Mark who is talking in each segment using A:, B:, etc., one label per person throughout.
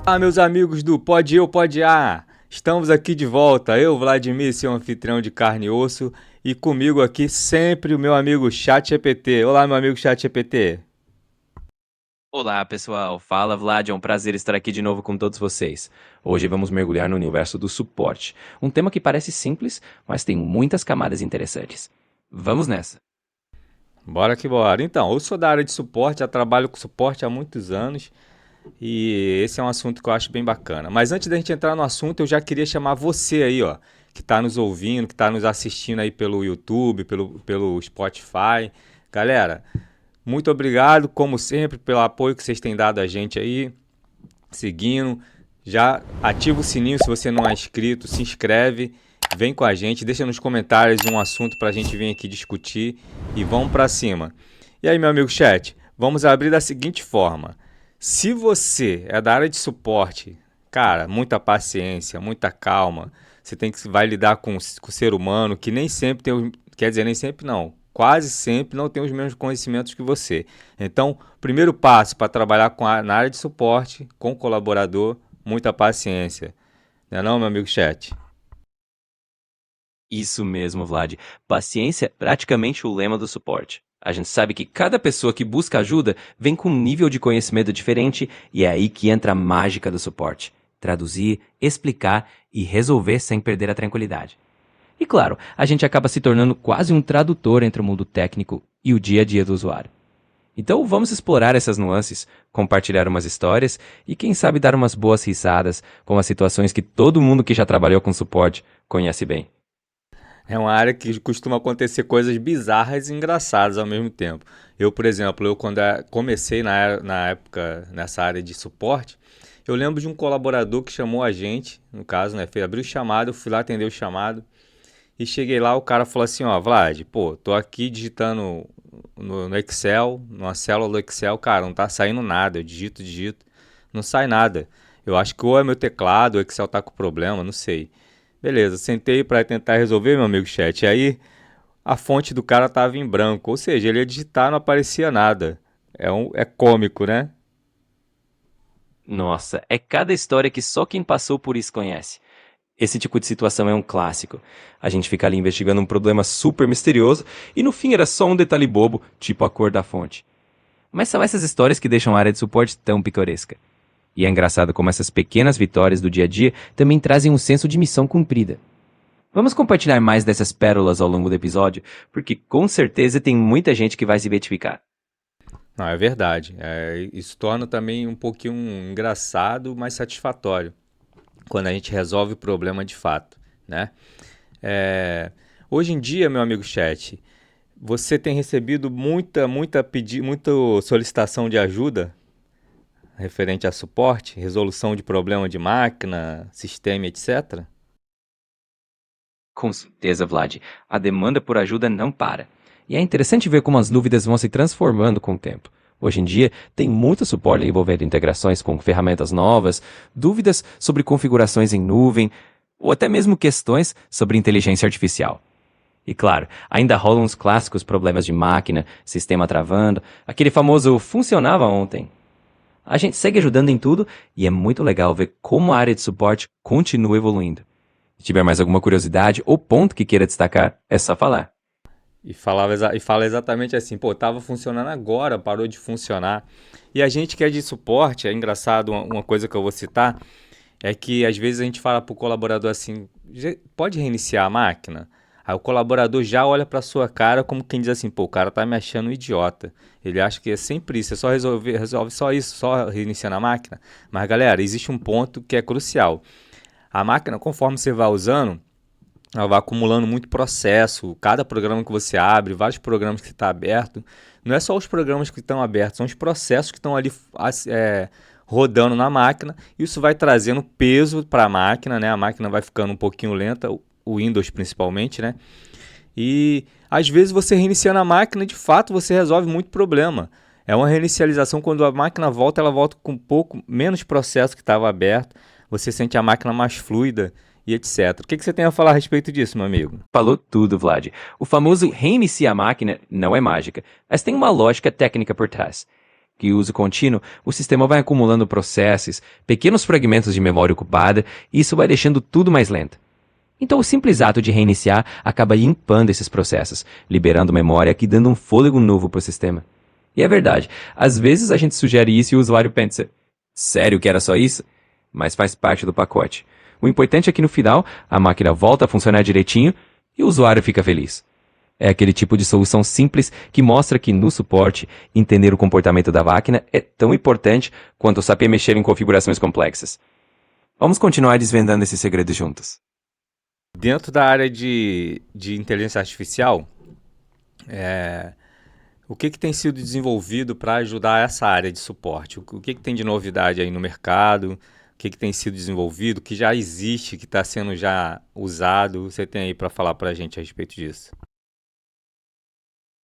A: Olá, meus amigos do Pode Eu, Pode A. Estamos aqui de volta, eu, Vladimir, seu anfitrião de carne e osso, e comigo aqui sempre o meu amigo ChatGPT. Olá, meu amigo ChatGPT.
B: Olá, pessoal. Fala, Vlad. É um prazer estar aqui de novo com todos vocês. Hoje vamos mergulhar no universo do suporte, um tema que parece simples, mas tem muitas camadas interessantes. Vamos nessa.
A: Bora que bora. Então, eu sou da área de suporte, já trabalho com suporte há muitos anos, e esse é um assunto que eu acho bem bacana. Mas antes da gente entrar no assunto, eu já queria chamar você aí, ó, que está nos ouvindo, que está nos assistindo aí pelo YouTube, pelo Spotify. Galera, muito obrigado, como sempre, pelo apoio que vocês têm dado a gente aí, seguindo. Já ativa o sininho se você não é inscrito, se inscreve, vem com a gente, deixa nos comentários um assunto para a gente vir aqui discutir e vamos para cima. E aí, meu amigo chat, vamos abrir da seguinte forma. Se você é da área de suporte, cara, muita paciência, muita calma, você vai lidar com o ser humano que nem sempre tem, quer dizer, nem sempre não, quase sempre não tem os mesmos conhecimentos que você. Então, primeiro passo para trabalhar na área de suporte, com o colaborador, muita paciência. Não é não, meu amigo chat?
B: Isso mesmo, Vlad. Paciência é praticamente o lema do suporte. A gente sabe que cada pessoa que busca ajuda vem com um nível de conhecimento diferente e é aí que entra a mágica do suporte. Traduzir, explicar e resolver sem perder a tranquilidade. E claro, a gente acaba se tornando quase um tradutor entre o mundo técnico e o dia a dia do usuário. Então vamos explorar essas nuances, compartilhar umas histórias e quem sabe dar umas boas risadas com as situações que todo mundo que já trabalhou com suporte conhece bem.
A: É uma área que costuma acontecer coisas bizarras e engraçadas ao mesmo tempo. Eu, por exemplo, quando comecei na época nessa área de suporte, eu lembro de um colaborador que chamou a gente, no caso, né, abriu o chamado, eu fui lá atender o chamado e cheguei lá, o cara falou assim, ó, Vlad, pô, tô aqui digitando no Excel, numa célula do Excel, cara, não tá saindo nada, eu digito, não sai nada. Eu acho que ou é meu teclado, o Excel tá com problema, não sei. Beleza, sentei para tentar resolver, meu amigo chat. E aí a fonte do cara tava em branco, ou seja, ele ia digitar, não aparecia nada. É cômico, né?
B: Nossa, é cada história que só quem passou por isso conhece. Esse tipo de situação é um clássico. A gente fica ali investigando um problema super misterioso e no fim era só um detalhe bobo, tipo a cor da fonte. Mas são essas histórias que deixam a área de suporte tão pitoresca. E é engraçado como essas pequenas vitórias do dia a dia também trazem um senso de missão cumprida. Vamos compartilhar mais dessas pérolas ao longo do episódio, porque com certeza tem muita gente que vai se identificar.
A: Não, é verdade. Isso torna também um pouquinho engraçado, mas satisfatório, quando a gente resolve o problema de fato, né? Hoje em dia, meu amigo chat, você tem recebido muita solicitação de ajuda referente a suporte, resolução de problema de máquina, sistema, etc.
B: Com certeza, Vlad, a demanda por ajuda não para. E é interessante ver como as dúvidas vão se transformando com o tempo. Hoje em dia, tem muito suporte envolvendo integrações com ferramentas novas, dúvidas sobre configurações em nuvem, ou até mesmo questões sobre inteligência artificial. E claro, ainda rolam os clássicos problemas de máquina, sistema travando, aquele famoso funcionava ontem. A gente segue ajudando em tudo e é muito legal ver como a área de suporte continua evoluindo. Se tiver mais alguma curiosidade ou ponto que queira destacar, é só falar.
A: E fala exatamente assim, pô, tava funcionando agora, parou de funcionar. E a gente que é de suporte, é engraçado, uma coisa que eu vou citar, é que às vezes a gente fala pro colaborador assim, pode reiniciar a máquina? Aí o colaborador já olha pra sua cara como quem diz assim, pô, o cara tá me achando um idiota. Ele acha que é sempre isso, é só resolve só isso, só reiniciando a máquina. Mas galera, existe um ponto que é crucial. A máquina, conforme você vai usando, ela vai acumulando muito processo. Cada programa que você abre, vários programas que está aberto, não é só os programas que estão abertos, são os processos que estão ali rodando na máquina. Isso vai trazendo peso para a máquina, né? A máquina vai ficando um pouquinho lenta, o Windows principalmente, né? E às vezes você reiniciando a máquina, de fato você resolve muito problema. É uma reinicialização, quando a máquina volta, ela volta com um pouco menos processo que estava aberto. Você sente a máquina mais fluida e etc. O que você tem a falar a respeito disso, meu amigo?
B: Falou tudo, Vlad. O famoso reinicia a máquina não é mágica, mas tem uma lógica técnica por trás. Que uso contínuo, o sistema vai acumulando processos, pequenos fragmentos de memória ocupada, e isso vai deixando tudo mais lento. Então, o simples ato de reiniciar acaba limpando esses processos, liberando memória e dando um fôlego novo para o sistema. E é verdade, às vezes a gente sugere isso e o usuário pensa, sério que era só isso? Mas faz parte do pacote. O importante é que no final, a máquina volta a funcionar direitinho e o usuário fica feliz. É aquele tipo de solução simples que mostra que no suporte, entender o comportamento da máquina é tão importante quanto saber mexer em configurações complexas. Vamos continuar desvendando esses segredos juntos.
A: Dentro da área de inteligência artificial, o que tem sido desenvolvido para ajudar essa área de suporte? O que tem de novidade aí no mercado? O que tem sido desenvolvido, que já existe, que está sendo já usado? Você tem aí para falar para a gente a respeito disso?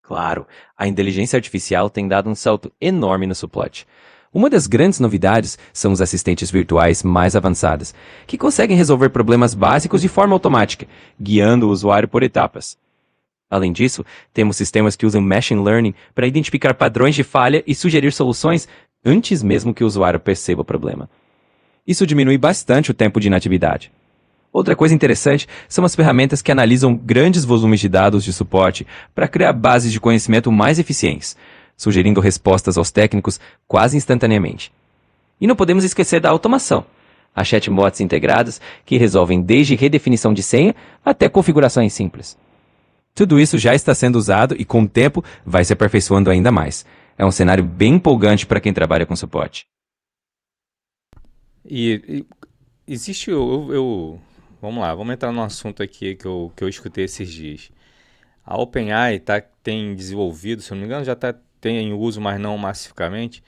B: Claro, a inteligência artificial tem dado um salto enorme no suporte. Uma das grandes novidades são os assistentes virtuais mais avançados, que conseguem resolver problemas básicos de forma automática, guiando o usuário por etapas. Além disso, temos sistemas que usam machine learning para identificar padrões de falha e sugerir soluções antes mesmo que o usuário perceba o problema. Isso diminui bastante o tempo de inatividade. Outra coisa interessante são as ferramentas que analisam grandes volumes de dados de suporte para criar bases de conhecimento mais eficientes, sugerindo respostas aos técnicos quase instantaneamente. E não podemos esquecer da automação. Há chatbots integrados que resolvem desde redefinição de senha até configurações simples. Tudo isso já está sendo usado e, com o tempo, vai se aperfeiçoando ainda mais. É um cenário bem empolgante para quem trabalha com suporte.
A: E existe, vamos lá, vamos entrar num assunto aqui que eu escutei esses dias. A OpenAI tem desenvolvido, se eu não me engano, tem em uso, mas não massificamente.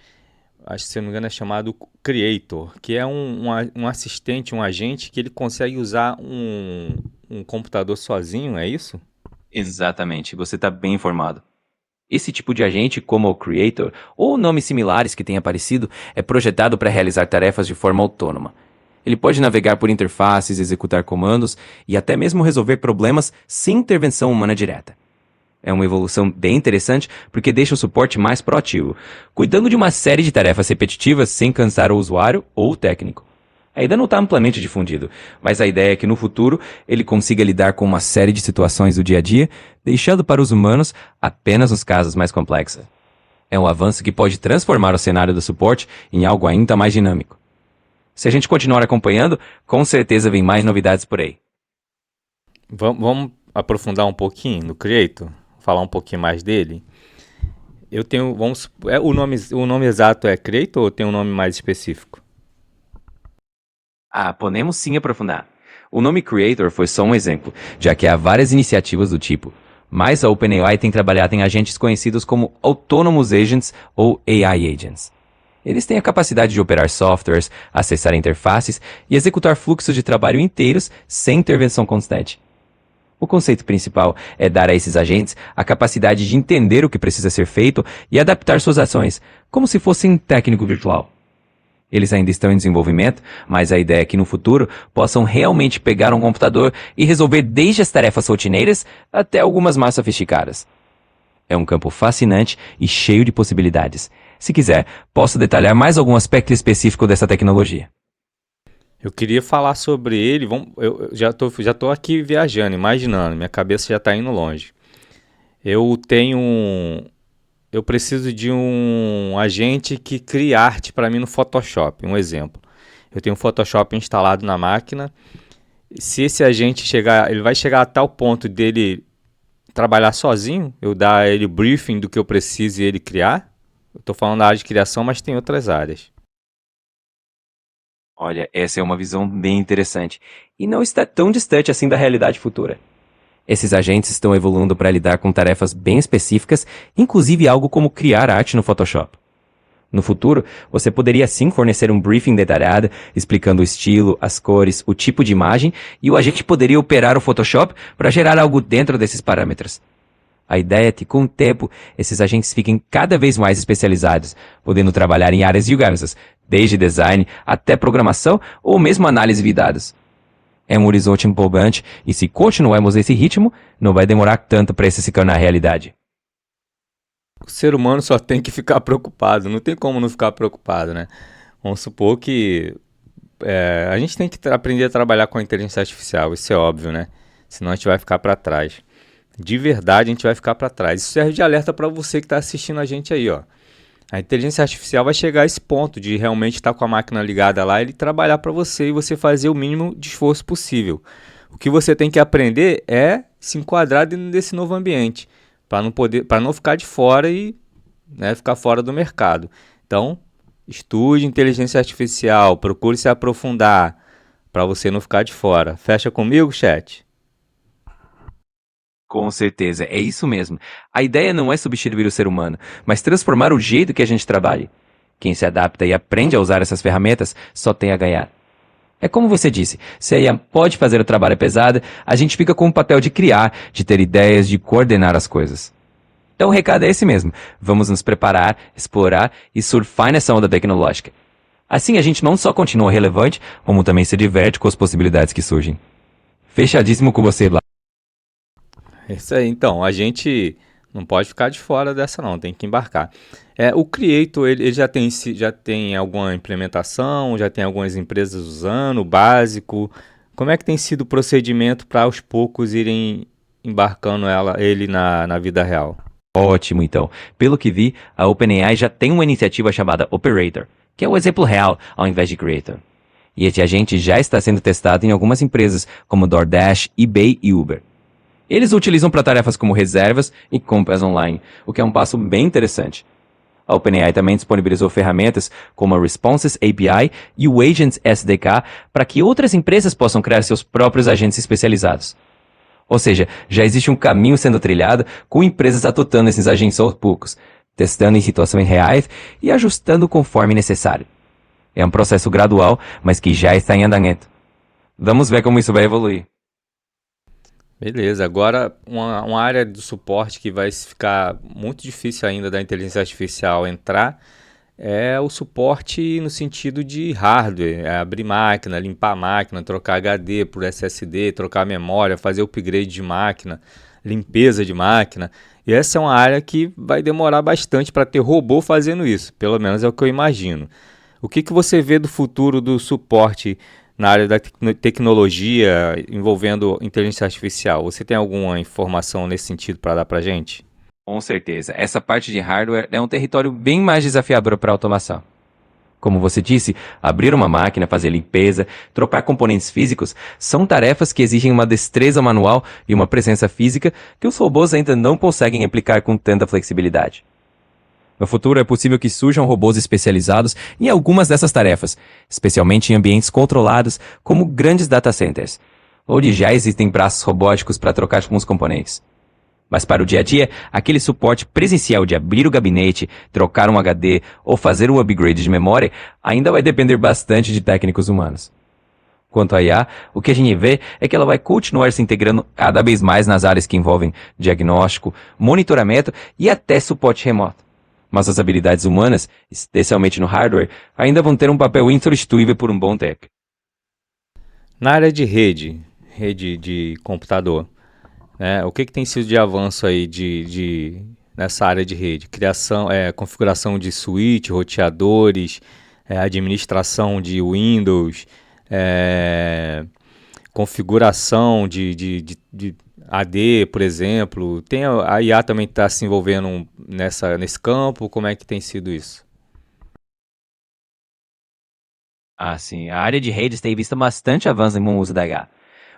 A: Acho que, se eu não me engano, é chamado Creator, que é um assistente, um agente que ele consegue usar um computador sozinho, é isso?
B: Exatamente, você está bem informado. Esse tipo de agente, como o Creator, ou nomes similares que têm aparecido, é projetado para realizar tarefas de forma autônoma. Ele pode navegar por interfaces, executar comandos e até mesmo resolver problemas sem intervenção humana direta. É uma evolução bem interessante porque deixa o suporte mais proativo, cuidando de uma série de tarefas repetitivas sem cansar o usuário ou o técnico. Ainda não está amplamente difundido, mas a ideia é que no futuro ele consiga lidar com uma série de situações do dia a dia, deixando para os humanos apenas os casos mais complexos. É um avanço que pode transformar o cenário do suporte em algo ainda mais dinâmico. Se a gente continuar acompanhando, com certeza vem mais novidades por aí.
A: Vamos aprofundar um pouquinho no Creator, falar um pouquinho mais dele. O nome exato é Creator ou tem um nome mais específico?
B: Podemos sim aprofundar. O nome Creator foi só um exemplo, já que há várias iniciativas do tipo, mas a OpenAI tem trabalhado em agentes conhecidos como Autonomous Agents ou AI Agents. Eles têm a capacidade de operar softwares, acessar interfaces e executar fluxos de trabalho inteiros sem intervenção constante. O conceito principal é dar a esses agentes a capacidade de entender o que precisa ser feito e adaptar suas ações, como se fossem um técnico virtual. Eles ainda estão em desenvolvimento, mas a ideia é que no futuro possam realmente pegar um computador e resolver desde as tarefas rotineiras até algumas mais sofisticadas. É um campo fascinante e cheio de possibilidades. Se quiser, posso detalhar mais algum aspecto específico dessa tecnologia.
A: Eu queria falar sobre ele, eu já tô aqui viajando, imaginando, minha cabeça já está indo longe. Eu preciso de um agente que crie arte para mim no Photoshop, um exemplo. Eu tenho um Photoshop instalado na máquina. Se esse agente ele vai chegar a tal ponto dele trabalhar sozinho, eu dar a ele o briefing do que eu preciso e ele criar. Eu estou falando da área de criação, mas tem outras áreas.
B: Olha, essa é uma visão bem interessante e não está tão distante assim da realidade futura. Esses agentes estão evoluindo para lidar com tarefas bem específicas, inclusive algo como criar arte no Photoshop. No futuro, você poderia sim fornecer um briefing detalhado, explicando o estilo, as cores, o tipo de imagem, e o agente poderia operar o Photoshop para gerar algo dentro desses parâmetros. A ideia é que, com o tempo, esses agentes fiquem cada vez mais especializados, podendo trabalhar em áreas diversas, desde design até programação ou mesmo análise de dados. É um horizonte empolgante e, se continuarmos esse ritmo, não vai demorar tanto para isso se tornar realidade.
A: O ser humano só tem que ficar preocupado, não tem como não ficar preocupado, né? Vamos supor que a gente tem que aprender a trabalhar com a inteligência artificial, isso é óbvio, né? Senão a gente vai ficar para trás. De verdade, a gente vai ficar para trás. Isso serve de alerta para você que está assistindo a gente aí, ó. A inteligência artificial vai chegar a esse ponto de realmente estar com a máquina ligada lá, ele trabalhar para você e você fazer o mínimo de esforço possível. O que você tem que aprender é se enquadrar dentro desse novo ambiente, para não ficar de fora e, né, ficar fora do mercado. Então, estude inteligência artificial, procure se aprofundar para você não ficar de fora. Fecha comigo, chat?
B: Com certeza, é isso mesmo. A ideia não é substituir o ser humano, mas transformar o jeito que a gente trabalha. Quem se adapta e aprende a usar essas ferramentas só tem a ganhar. É como você disse, se a IA pode fazer o trabalho pesado, a gente fica com o papel de criar, de ter ideias, de coordenar as coisas. Então o recado é esse mesmo. Vamos nos preparar, explorar e surfar nessa onda tecnológica. Assim a gente não só continua relevante, como também se diverte com as possibilidades que surgem. Fechadíssimo com você lá.
A: É isso aí, então, a gente não pode ficar de fora dessa não, tem que embarcar. O Creator, ele já tem alguma implementação, já tem algumas empresas usando, o básico. Como é que tem sido o procedimento para aos poucos irem embarcando ele na vida real?
B: Ótimo, então. Pelo que vi, a OpenAI já tem uma iniciativa chamada Operator, que é o exemplo real ao invés de Creator. E esse agente já está sendo testado em algumas empresas, como DoorDash, eBay e Uber. Eles o utilizam para tarefas como reservas e compras online, o que é um passo bem interessante. A OpenAI também disponibilizou ferramentas como a Responses API e o Agents SDK para que outras empresas possam criar seus próprios agentes especializados. Ou seja, já existe um caminho sendo trilhado com empresas adotando esses agentes aos poucos, testando em situações reais e ajustando conforme necessário. É um processo gradual, mas que já está em andamento. Vamos ver como isso vai evoluir.
A: Beleza, agora uma área do suporte que vai ficar muito difícil ainda da inteligência artificial entrar é o suporte no sentido de hardware, abrir máquina, limpar a máquina, trocar HD por SSD, trocar memória, fazer upgrade de máquina, limpeza de máquina. E essa é uma área que vai demorar bastante para ter robô fazendo isso, pelo menos é o que eu imagino. O que você vê do futuro do suporte na área da tecnologia envolvendo inteligência artificial? Você tem alguma informação nesse sentido para dar para a gente?
B: Com certeza, essa parte de hardware é um território bem mais desafiador para a automação. Como você disse, abrir uma máquina, fazer limpeza, trocar componentes físicos são tarefas que exigem uma destreza manual e uma presença física que os robôs ainda não conseguem aplicar com tanta flexibilidade. No futuro é possível que surjam robôs especializados em algumas dessas tarefas, especialmente em ambientes controlados como grandes data centers, onde já existem braços robóticos para trocar alguns componentes. Mas para o dia a dia, aquele suporte presencial de abrir o gabinete, trocar um HD ou fazer um upgrade de memória ainda vai depender bastante de técnicos humanos. Quanto à IA, o que a gente vê é que ela vai continuar se integrando cada vez mais nas áreas que envolvem diagnóstico, monitoramento e até suporte remoto. Mas as habilidades humanas, especialmente no hardware, ainda vão ter um papel insubstituível por um bom tempo.
A: Na área de rede de computador, né, o que tem sido de avanço aí nessa área de rede? Criação, configuração de switch, roteadores, administração de Windows, configuração de AD, por exemplo. A IA também está se envolvendo nesse campo. Como é que tem sido isso?
B: Sim, a área de redes tem visto bastante avanço no uso da IA.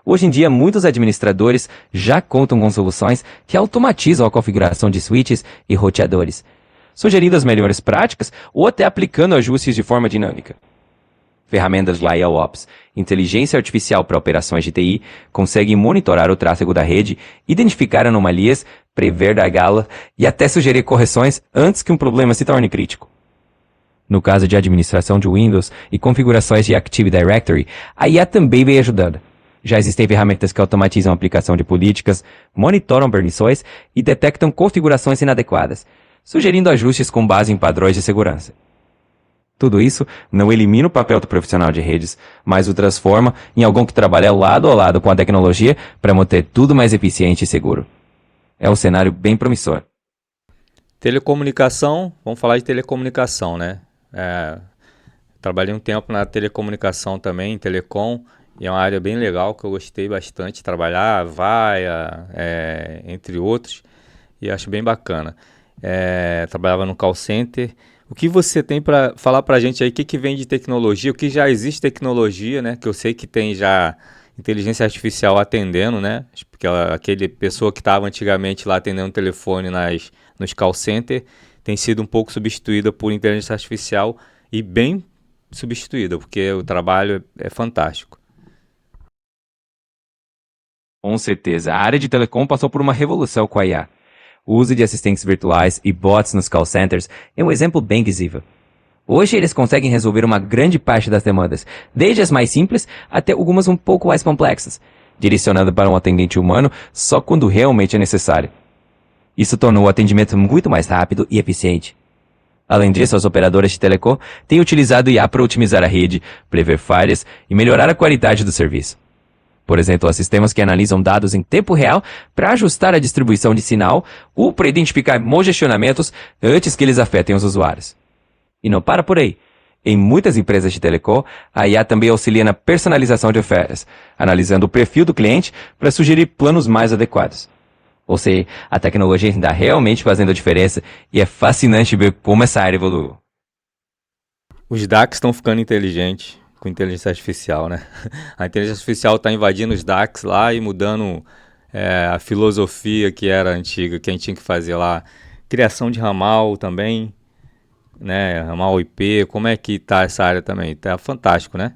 B: Hoje em dia, muitos administradores já contam com soluções que automatizam a configuração de switches e roteadores, sugerindo as melhores práticas ou até aplicando ajustes de forma dinâmica. Ferramentas de IOPS, inteligência artificial para operações de TI, conseguem monitorar o tráfego da rede, identificar anomalias, prever gargalas e até sugerir correções antes que um problema se torne crítico. No caso de administração de Windows e configurações de Active Directory, a IA também vem ajudando. Já existem ferramentas que automatizam a aplicação de políticas, monitoram permissões e detectam configurações inadequadas, sugerindo ajustes com base em padrões de segurança. Tudo isso não elimina o papel do profissional de redes, mas o transforma em alguém que trabalha lado a lado com a tecnologia para manter tudo mais eficiente e seguro. É um cenário bem promissor.
A: Telecomunicação, vamos falar de telecomunicação, né? É, trabalhei um tempo na telecomunicação também, em telecom, e é uma área bem legal que eu gostei bastante de trabalhar, Vaia, entre outros, e acho bem bacana. Trabalhava no call center. O que você tem para falar para a gente aí, o que, que vem de tecnologia, o que já existe tecnologia, né? Que eu sei que tem já inteligência artificial atendendo, né? Porque aquele pessoa que estava antigamente lá atendendo o telefone nos call center tem sido um pouco substituída por inteligência artificial e bem substituída, porque o trabalho é fantástico.
B: Com certeza, a área de telecom passou por uma revolução com a IA. O uso de assistentes virtuais e bots nos call centers é um exemplo bem visível. Hoje eles conseguem resolver uma grande parte das demandas, desde as mais simples até algumas um pouco mais complexas, direcionando para um atendente humano só quando realmente é necessário. Isso tornou o atendimento muito mais rápido e eficiente. Além disso, as operadoras de telecom têm utilizado IA para otimizar a rede, prever falhas e melhorar a qualidade do serviço. Por exemplo, há sistemas que analisam dados em tempo real para ajustar a distribuição de sinal ou para identificar congestionamentos antes que eles afetem os usuários. E não para por aí. Em muitas empresas de telecom, a IA também auxilia na personalização de ofertas, analisando o perfil do cliente para sugerir planos mais adequados. Ou seja, a tecnologia está realmente fazendo a diferença e é fascinante ver como essa área evoluiu.
A: Os DACs estão ficando inteligentes com inteligência artificial, né? A inteligência artificial está invadindo os DACs lá e mudando a filosofia que era antiga, que a gente tinha que fazer lá. Criação de ramal também, né? Ramal IP, como é que tá essa área também? Tá fantástico, né?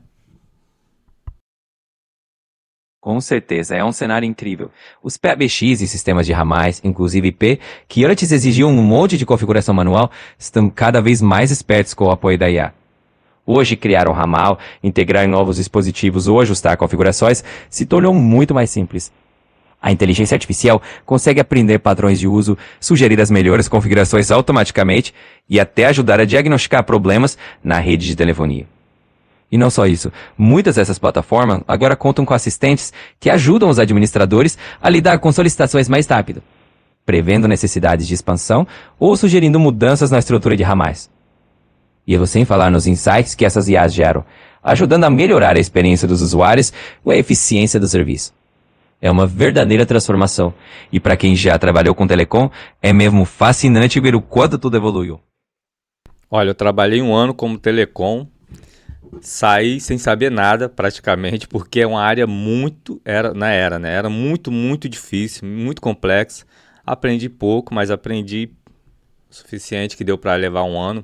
B: Com certeza, é um cenário incrível. Os PBX e sistemas de ramais, inclusive IP, que antes exigiam um monte de configuração manual, estão cada vez mais espertos com o apoio da IA. Hoje, criar um ramal, integrar em novos dispositivos ou ajustar configurações se tornou muito mais simples. A inteligência artificial consegue aprender padrões de uso, sugerir as melhores configurações automaticamente e até ajudar a diagnosticar problemas na rede de telefonia. E não só isso, muitas dessas plataformas agora contam com assistentes que ajudam os administradores a lidar com solicitações mais rápido, prevendo necessidades de expansão ou sugerindo mudanças na estrutura de ramais. E eu vou sem falar nos insights que essas IAs geram, ajudando a melhorar a experiência dos usuários ou a eficiência do serviço. É uma verdadeira transformação, e para quem já trabalhou com telecom, é mesmo fascinante ver o quanto tudo evoluiu.
A: Olha, eu trabalhei um ano como telecom, saí sem saber nada praticamente, porque é uma área né? Era muito, muito difícil, muito complexa. Aprendi pouco, mas aprendi o suficiente que deu para levar um ano.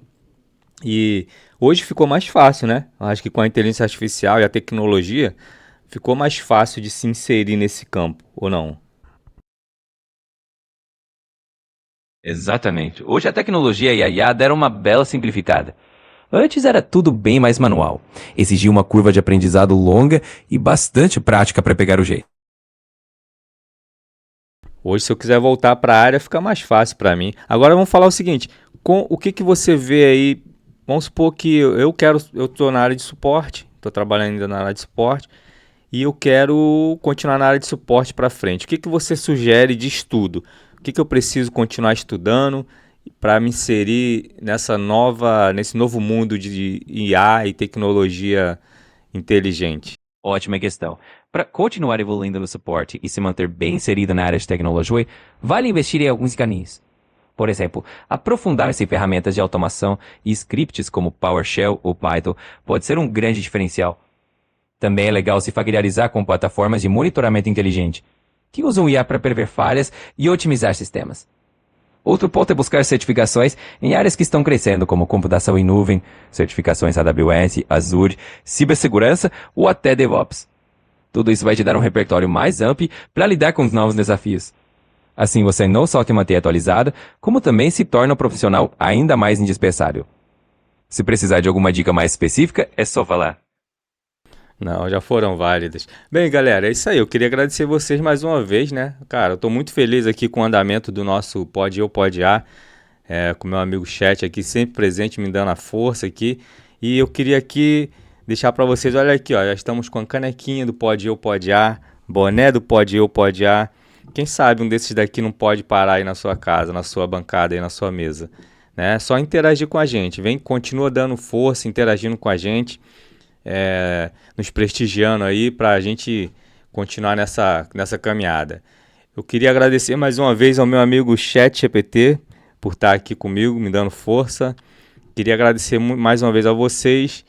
A: E hoje ficou mais fácil, né? Eu acho que com a inteligência artificial e a tecnologia, ficou mais fácil de se inserir nesse campo, ou não?
B: Exatamente. Hoje a tecnologia e a IA deram uma bela simplificada. Antes era tudo bem mais manual. Exigia uma curva de aprendizado longa e bastante prática para pegar o jeito.
A: Hoje, se eu quiser voltar para a área, fica mais fácil para mim. Agora vamos falar o seguinte: o que que você vê aí? Vamos supor que eu estou na área de suporte, estou trabalhando ainda na área de suporte e eu quero continuar na área de suporte para frente. O que que você sugere de estudo? O que que eu preciso continuar estudando para me inserir nesse novo mundo de IA e tecnologia inteligente?
B: Ótima questão. Para continuar evoluindo no suporte e se manter bem inserido na área de tecnologia, vale investir em alguns caminhos. Por exemplo, aprofundar-se em ferramentas de automação e scripts como PowerShell ou Python pode ser um grande diferencial. Também é legal se familiarizar com plataformas de monitoramento inteligente, que usam IA para prever falhas e otimizar sistemas. Outro ponto é buscar certificações em áreas que estão crescendo, como computação em nuvem, certificações AWS, Azure, cibersegurança ou até DevOps. Tudo isso vai te dar um repertório mais amplo para lidar com os novos desafios. Assim você não só te manter atualizado, como também se torna um profissional ainda mais indispensável. Se precisar de alguma dica mais específica, é só falar.
A: Não, já foram válidas. Bem, galera, é isso aí. Eu queria agradecer vocês mais uma vez, né? Cara, eu tô muito feliz aqui com o andamento do nosso Pode Eu, Pode A, com meu amigo Chat aqui, sempre presente, me dando a força aqui. E eu queria aqui deixar para vocês, olha aqui, ó, já estamos com a canequinha do Pode Eu, Pode A, boné do Pode Eu, Pode A. Quem sabe um desses daqui não pode parar aí na sua casa, na sua bancada, aí na sua mesa, né? Só interagir com a gente, vem, continua dando força, interagindo com a gente, nos prestigiando aí para a gente continuar nessa caminhada. Eu queria agradecer mais uma vez ao meu amigo ChatGPT por estar aqui comigo, me dando força. Queria agradecer mais uma vez a vocês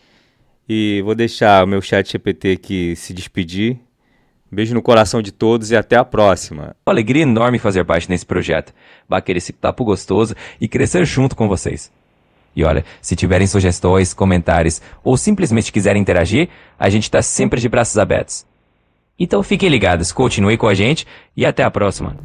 A: e vou deixar o meu ChatGPT aqui se despedir. Beijo no coração de todos e até a próxima.
B: Uma alegria enorme fazer parte desse projeto, bater esse papo gostoso e crescer junto com vocês. E olha, se tiverem sugestões, comentários ou simplesmente quiserem interagir, a gente está sempre de braços abertos. Então fiquem ligados, continuem com a gente e até a próxima.